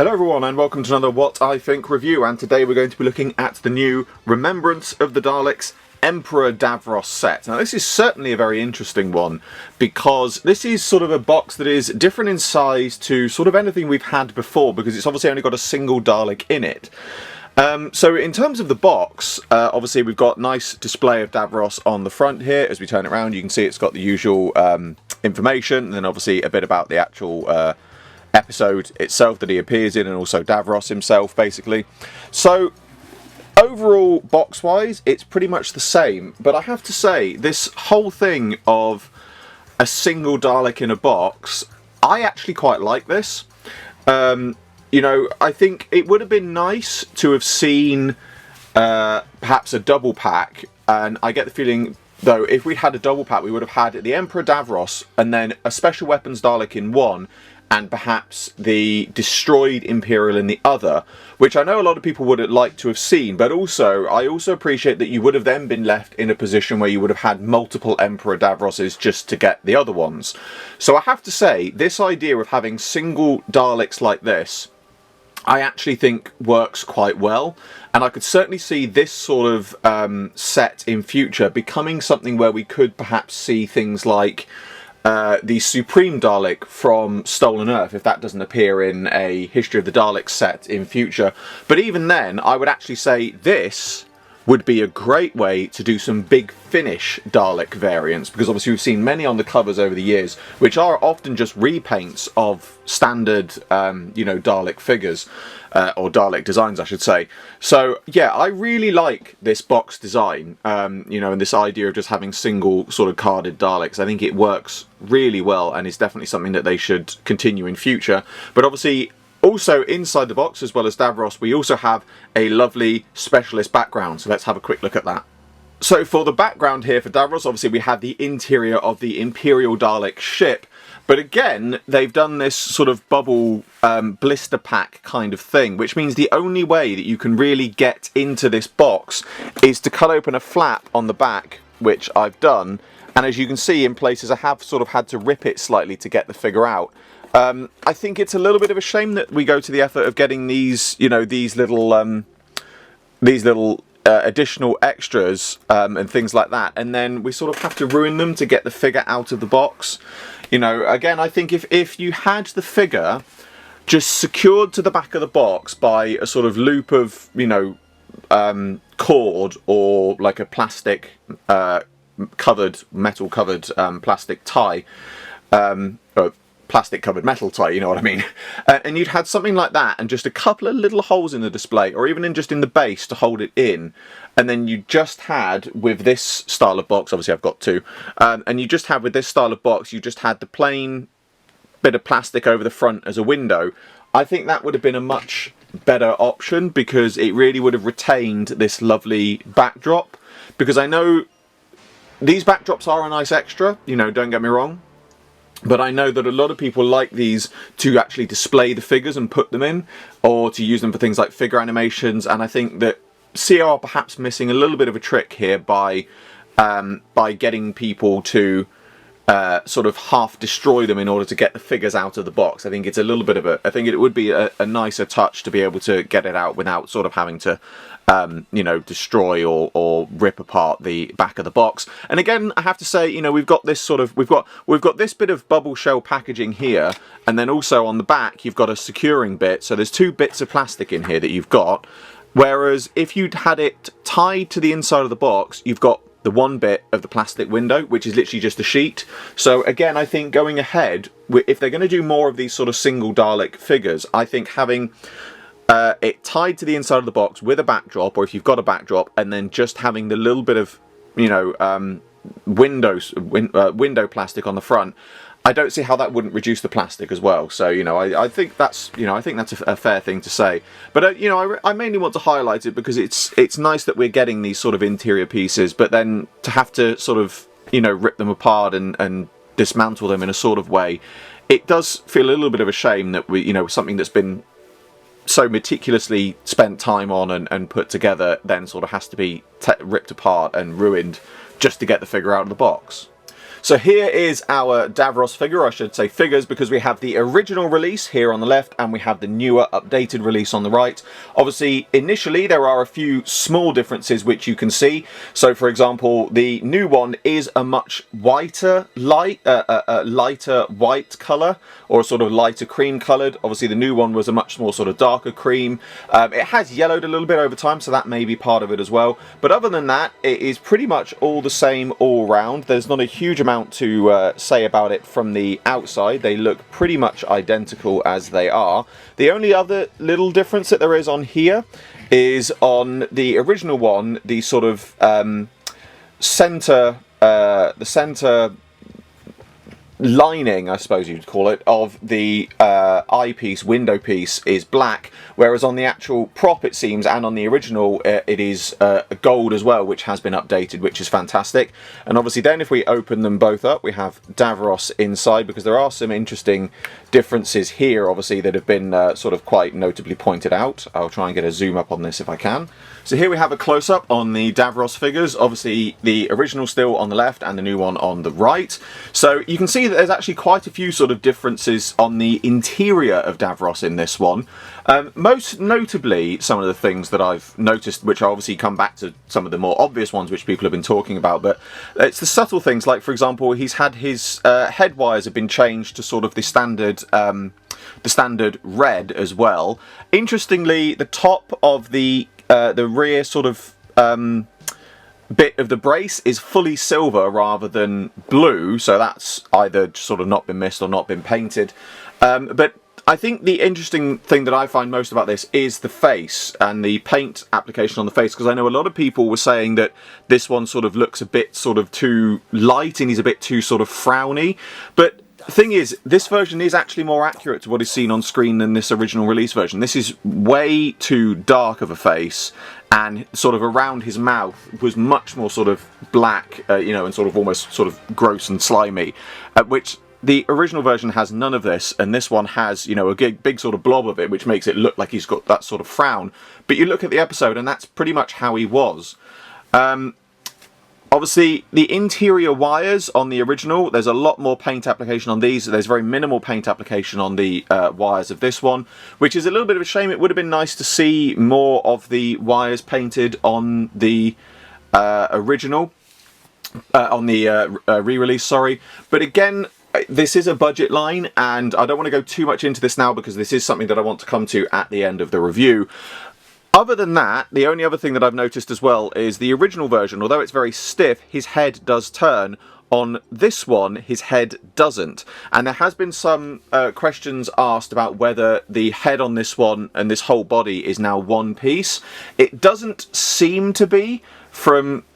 Hello everyone and welcome to another What I Think review, and today we're going to be looking at the new Remembrance of the Daleks Emperor Davros set. Now this is certainly a very interesting one because this is sort of a box that is different in size to sort of anything we've had before, because it's obviously only got a single Dalek in it. So in terms of the box, obviously we've got nice display of Davros on the front here. As we turn it around you can see it's got the usual information, and then obviously a bit about the actual episode itself that he appears in, and also Davros himself basically. So overall box wise it's pretty much the same, but I have to say this whole thing of a single Dalek in a box, I actually quite like this. You know, I think it would have been nice to have seen perhaps a double pack, and I get the feeling though if we'd had a double pack we would have had the Emperor Davros and then a special weapons Dalek in one, and perhaps the destroyed Imperial in the other, which I know a lot of people would have liked to have seen, but also I also appreciate that you would have then been left in a position where you would have had multiple Emperor Davroses just to get the other ones. So I have to say, this idea of having single Daleks like this, I actually think works quite well, and I could certainly see this sort of set in future becoming something where we could perhaps see things like the Supreme Dalek from Stolen Earth, if that doesn't appear in a History of the Daleks set in future. But even then, I would actually say this would be a great way to do some big Finish Dalek variants, because obviously we've seen many on the covers over the years, which are often just repaints of standard, you know, Dalek figures. Or Dalek designs, I should say. So yeah, I really like this box design, you know, and this idea of just having single sort of carded Daleks. I think it works really well, and is definitely something that they should continue in future. But obviously, also inside the box, as well as Davros, we also have a lovely specialist background. So let's have a quick look at that. So for the background here for Davros, obviously we have the interior of the Imperial Dalek ship. But again, they've done this sort of bubble blister pack kind of thing, which means the only way that you can really get into this box is to cut open a flap on the back, which I've done. And as you can see, in places I have sort of had to rip it slightly to get the figure out. I think it's a little bit of a shame that we go to the effort of getting these, you know, these little additional extras and things like that, and then we sort of have to ruin them to get the figure out of the box. You know, again, I think if you had the figure just secured to the back of the box by a sort of loop of, you know, cord, or like a plastic covered, metal covered plastic tie, or plastic covered metal tie, you know what I mean, and you'd had something like that and just a couple of little holes in the display, or even just in the base to hold it in, and then you just had with this style of box, obviously I've got two, and you just had with this style of box, you just had the plain bit of plastic over the front as a window. I think that would have been a much better option, because it really would have retained this lovely backdrop, because I know these backdrops are a nice extra, you know, don't get me wrong. But I know that a lot of people like these to actually display the figures and put them in, or to use them for things like figure animations, and I think that CR are perhaps missing a little bit of a trick here by getting people to sort of half destroy them in order to get the figures out of the box. I think it's a little bit of a, I think it would be a nicer touch to be able to get it out without sort of having to you know, destroy or rip apart the back of the box. And again, I have to say, you know, we've got this sort of, we've got this bit of bubble shell packaging here, and then also on the back you've got a securing bit. So there's two bits of plastic in here that you've got, whereas if you'd had it tied to the inside of the box, you've got the one bit of the plastic window, which is literally just a sheet. So again, I think going ahead, if they're going to do more of these sort of single Dalek figures, I think having it tied to the inside of the box with a backdrop, or if you've got a backdrop, and then just having the little bit of, you know, window plastic on the front, I don't see how that wouldn't reduce the plastic as well. So, you know, I think that's, you know, I think that's a fair thing to say. But you know, I mainly want to highlight it because it's nice that we're getting these sort of interior pieces, but then to have to sort of, you know, rip them apart and dismantle them in a sort of way, it does feel a little bit of a shame that we, you know, something that's been so meticulously spent time on and put together then sort of has to be ripped apart and ruined just to get the figure out of the box. So here is our Davros figure, I should say figures, because we have the original release here on the left and we have the newer updated release on the right. Obviously, initially there are a few small differences which you can see. So for example, the new one is a much lighter white colour, or a sort of lighter cream coloured. Obviously the new one was a much more sort of darker cream. It has yellowed a little bit over time, so that may be part of it as well. But other than that, it is pretty much all the same all round. There's not a huge amount to say about it from the outside. They look pretty much identical as they are. The only other little difference that there is on here is on the original one, the sort of centre lining, I suppose you'd call it, of the eyepiece, window piece is black, whereas on the actual prop it seems, and on the original it is gold as well, which has been updated, which is fantastic. And obviously then if we open them both up, we have Davros inside, because there are some interesting differences here obviously that have been sort of quite notably pointed out. I'll try and get a zoom up on this if I can. So here we have a close-up on the Davros figures, obviously the original still on the left and the new one on the right. So you can see that there's actually quite a few sort of differences on the interior of Davros in this one. Most notably, some of the things that I've noticed, which I obviously come back to some of the more obvious ones which people have been talking about, but it's the subtle things, like for example he's had his head wires have been changed to sort of the standard red as well. Interestingly, the top of the rear sort of bit of the brace is fully silver rather than blue, so that's either sort of not been missed or not been painted. But I think the interesting thing that I find most about this is the face and the paint application on the face, because I know a lot of people were saying that this one sort of looks a bit sort of too light and he's a bit too sort of frowny. But the thing is, this version is actually more accurate to what is seen on screen than this original release version. This is way too dark of a face, and sort of around his mouth was much more sort of black, you know, and sort of almost sort of gross and slimy, which the original version has none of this, and this one has, you know, a big sort of blob of it, which makes it look like he's got that sort of frown. But you look at the episode and that's pretty much how he was. Obviously, the interior wires on the original, there's a lot more paint application on these. There's very minimal paint application on the wires of this one, which is a little bit of a shame. It would have been nice to see more of the wires painted on the original, on the re-release, sorry. But again, this is a budget line, and I don't want to go too much into this now because this is something that I want to come to at the end of the review. Other than that, the only other thing that I've noticed as well is the original version, although it's very stiff, his head does turn. On this one, his head doesn't. And there has been some questions asked about whether the head on this one and this whole body is now one piece. It doesn't seem to be.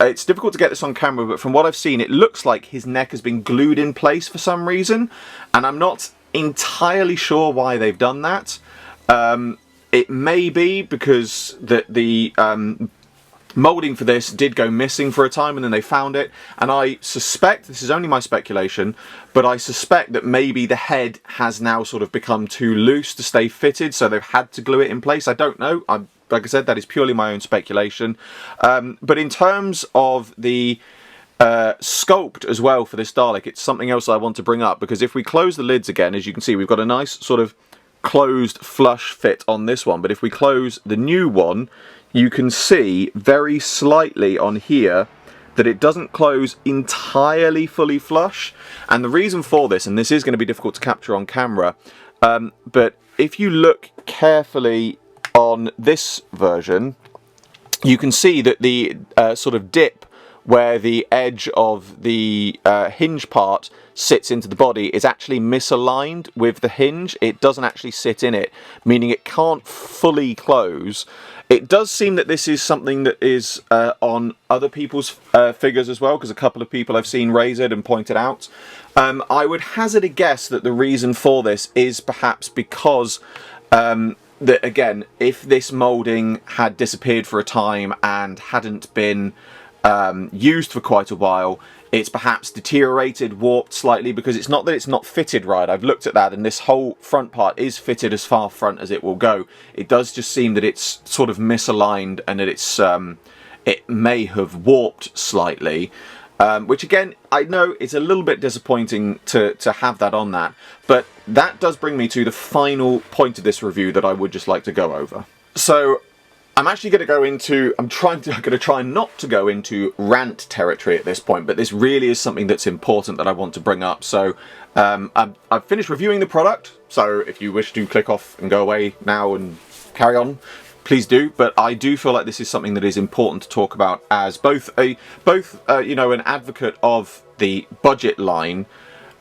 It's difficult to get this on camera, but from what I've seen, it looks like his neck has been glued in place for some reason. And I'm not entirely sure why they've done that. It may be because the moulding for this did go missing for a time and then they found it, and I suspect, this is only my speculation, but I suspect that maybe the head has now sort of become too loose to stay fitted, so they've had to glue it in place. I don't know. Like I said, that is purely my own speculation. But in terms of the sculpt as well for this Dalek, it's something else I want to bring up, because if we close the lids again, as you can see, we've got a nice sort of closed flush fit on this one, but if we close the new one, you can see very slightly on here that it doesn't close entirely fully flush. And the reason for this, and this is going to be difficult to capture on camera, but if you look carefully on this version, you can see that the sort of dip where the edge of the hinge part sits into the body is actually misaligned with the hinge. It doesn't actually sit in it, meaning it can't fully close. It does seem that this is something that is on other people's figures as well, because a couple of people I've seen raise it and pointed out. I would hazard a guess that the reason for this is perhaps because that, again, if this moulding had disappeared for a time and hadn't been used for quite a while, it's perhaps deteriorated, warped slightly, because it's not that it's not fitted right. I've looked at that, and this whole front part is fitted as far front as it will go. It does just seem that it's sort of misaligned and that it's it may have warped slightly. which again, I know it's a little bit disappointing to have that on that, but that does bring me to the final point of this review that I would just like to go over. So I'm actually going to go into, I'm going to try not to go into rant territory at this point, but this really is something that's important that I want to bring up. So I've finished reviewing the product, so if you wish to click off and go away now and carry on, please do. But I do feel like this is something that is important to talk about as both you know, an advocate of the budget line,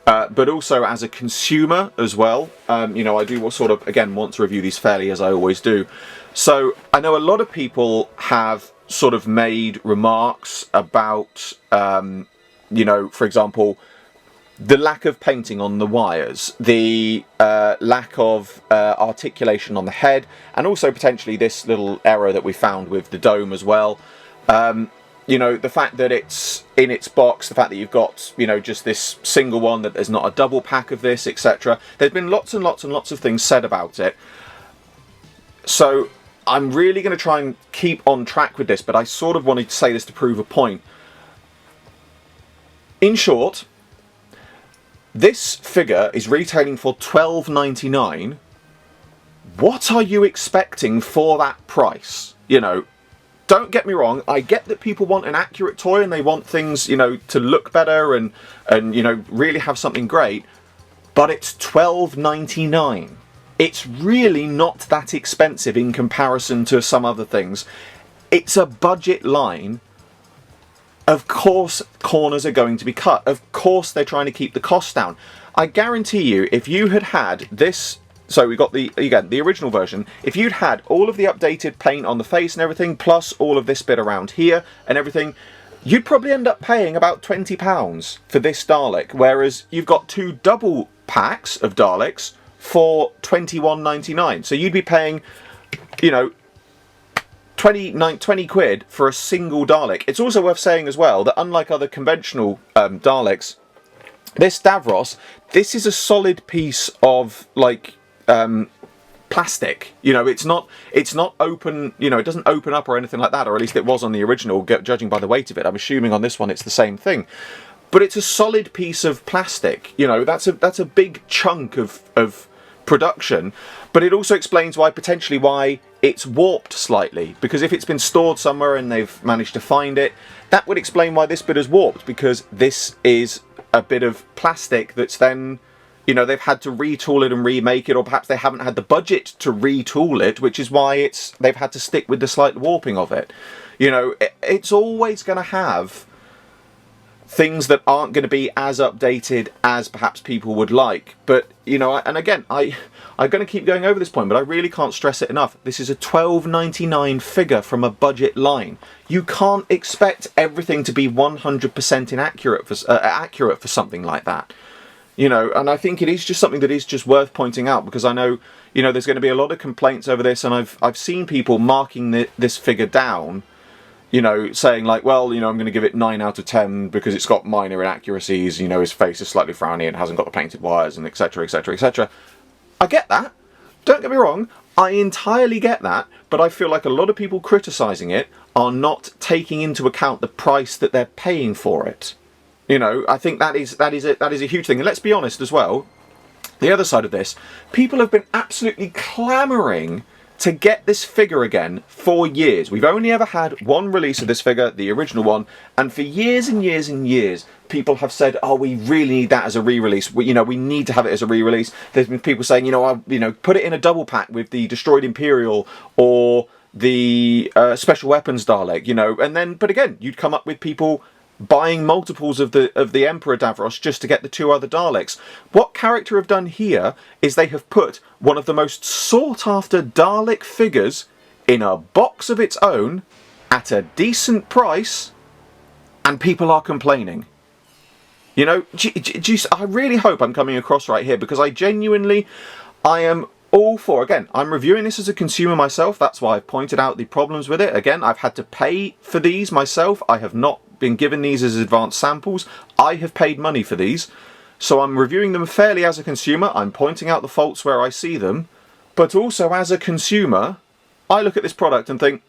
but also as a consumer as well. You know, I do sort of, again, want to review these fairly, as I always do. So I know a lot of people have sort of made remarks about, you know, for example, the lack of painting on the wires, the lack of articulation on the head, and also potentially this little error that we found with the dome as well. You know, the fact that it's in its box, the fact that you've got, you know, just this single one, that there's not a double pack of this, etc. There's been lots and lots and lots of things said about it. So I'm really going to try and keep on track with this, but I sort of wanted to say this to prove a point. In short, this figure is retailing for $12.99. What are you expecting for that price? You know, don't get me wrong, I get that people want an accurate toy and they want things, you know, to look better and you know, really have something great, but it's $12.99. It's really not that expensive in comparison to some other things. It's a budget line. Of course corners are going to be cut. Of course they're trying to keep the cost down. I guarantee you, if you had had this, so we got the, again, the original version, if you'd had all of the updated paint on the face and everything, plus all of this bit around here and everything, you'd probably end up paying about £20 for this Dalek, whereas you've got two double packs of Daleks for $21.99. So you'd be paying, you know, 20 quid for a single Dalek. It's also worth saying as well that unlike other conventional Daleks, this Davros, this is a solid piece of like plastic. You know, it's not open, you know, it doesn't open up or anything like that, or at least it was on the original, judging by the weight of it. I'm assuming on this one it's the same thing. But it's a solid piece of plastic. You know, that's a big chunk of production, but it also explains why it's warped slightly, because if it's been stored somewhere and they've managed to find it, that would explain why this bit is warped, because this is a bit of plastic that's then, you know, they've had to retool it and remake it, or perhaps they haven't had the budget to retool it, which is why they've had to stick with the slight warping of it. You know, it's always going to have things that aren't going to be as updated as perhaps people would like. But, you know, and again, I'm going to keep going over this point, but I really can't stress it enough. This is a $12.99 figure from a budget line. You can't expect everything to be 100% accurate for something like that. You know, and I think it is just something that is just worth pointing out, because I know, you know, there's going to be a lot of complaints over this, and I've seen people marking this figure down, you know, saying like, well, you know, I'm going to give it 9 out of 10 because it's got minor inaccuracies, you know, his face is slightly frowny and hasn't got the painted wires and etc, etc, etc. I get that. Don't get me wrong, I entirely get that, but I feel like a lot of people criticising it are not taking into account the price that they're paying for it. You know, I think that is a huge thing. And let's be honest as well, the other side of this, people have been absolutely clamouring to get this figure again for years. We've only ever had one release of this figure, the original one, and for years and years and years, people have said, oh, we really need that as a re-release. You know, we need to have it as a re-release. There's been people saying, you know, put it in a double pack with the Destroyed Imperial or the Special Weapons Dalek, you know, and then, but again, you'd come up with people buying multiples of the Emperor Davros just to get the two other Daleks. What Character have done here is they have put one of the most sought after Dalek figures in a box of its own at a decent price, and people are complaining. You know, I really hope I'm coming across right here, because I am all for, again, I'm reviewing this as a consumer myself, that's why I've pointed out the problems with it. Again, I've had to pay for these myself. I have not been given these as advanced samples. I have paid money for these, so I'm reviewing them fairly as a consumer. I'm pointing out the faults where I see them, but also as a consumer, I look at this product and think,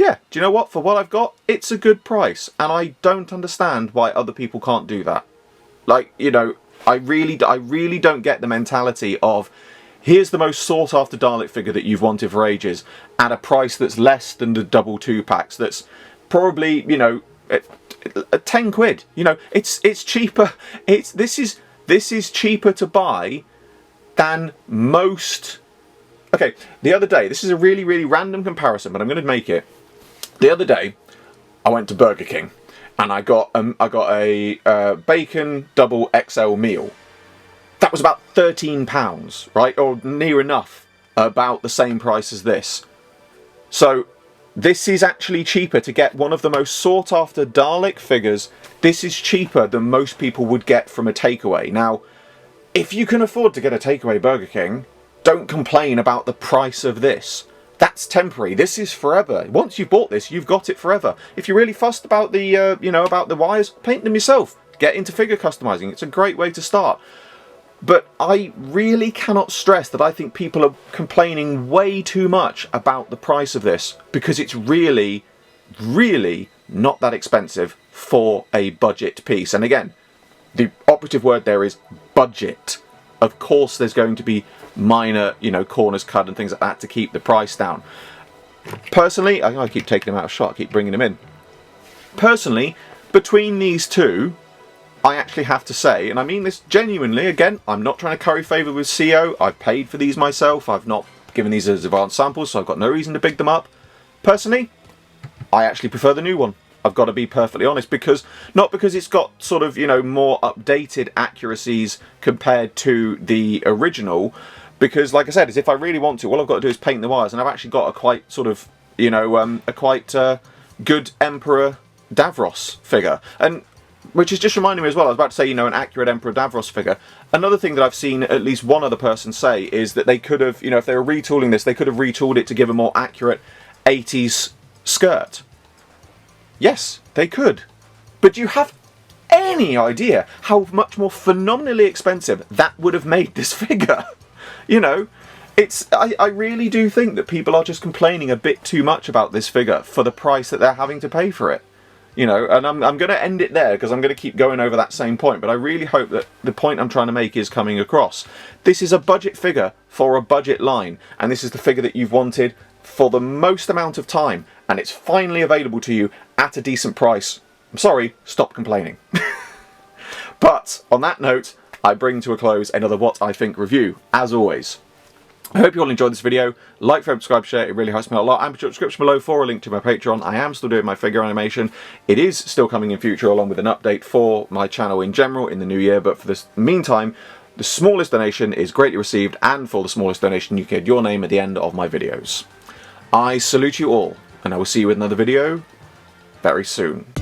yeah, do you know what? For what I've got, it's a good price. And I don't understand why other people can't do that. Like, you know, I really don't get the mentality of, here's the most sought after Dalek figure that you've wanted for ages at a price that's less than the double 2-packs. That's probably, you know, 10 quid. You know, it's cheaper. This is cheaper to buy than most. Okay, the other day, this is a really random comparison, but I'm going to make it. The other day, I went to Burger King and I got a bacon double XL meal. That was about £13, right? Or near enough, about the same price as this. So this is actually cheaper to get one of the most sought after Dalek figures. This is cheaper than most people would get from a takeaway. Now, if you can afford to get a takeaway Burger King, don't complain about the price of this. That's temporary. This is forever. Once you've bought this, you've got it forever. If you're really fussed about the, you know, about the wires, paint them yourself. Get into figure customizing. It's a great way to start. But I really cannot stress that I think people are complaining way too much about the price of this, because it's really not that expensive for a budget piece. And again, the operative word there is budget. Of course there's going to be minor, you know, corners cut and things like that to keep the price down. Personally, I keep taking them out of shot, I keep bringing them in. Personally, between these two, I actually have to say, and I mean this genuinely, again, I'm not trying to curry favour with CO, I've paid for these myself, I've not given these as advanced samples, so I've got no reason to big them up. Personally, I actually prefer the new one. I've got to be perfectly honest, because not because it's got sort of, you know, more updated accuracies compared to the original, because like I said, is if I really want to, all I've got to do is paint the wires, and I've actually got a quite sort of, you know, a quite good Emperor Davros figure. And which is just reminding me as well, I was about to say, you know, an accurate Emperor Davros figure. Another thing that I've seen at least one other person say is that they could have, you know, if they were retooling this, they could have retooled it to give a more accurate 80s skirt. Yes, they could. But do you have any idea how much more phenomenally expensive that would have made this figure? You know, I really do think that people are just complaining a bit too much about this figure for the price that they're having to pay for it. You know, and I'm going to end it there because I'm going to keep going over that same point, but I really hope that the point I'm trying to make is coming across. This is a budget figure for a budget line, and this is the figure that you've wanted for the most amount of time, and it's finally available to you at a decent price. I'm sorry, stop complaining. But on that note, I bring to a close another What I Think review, as always. I hope you all enjoyed this video. Like, favorite, subscribe, share, it really helps me out a lot. And put your description below for a link to my Patreon. I am still doing my figure animation. It is still coming in future, along with an update for my channel in general in the new year, but for this meantime, the smallest donation is greatly received, and for the smallest donation you get your name at the end of my videos. I salute you all, and I will see you with another video very soon.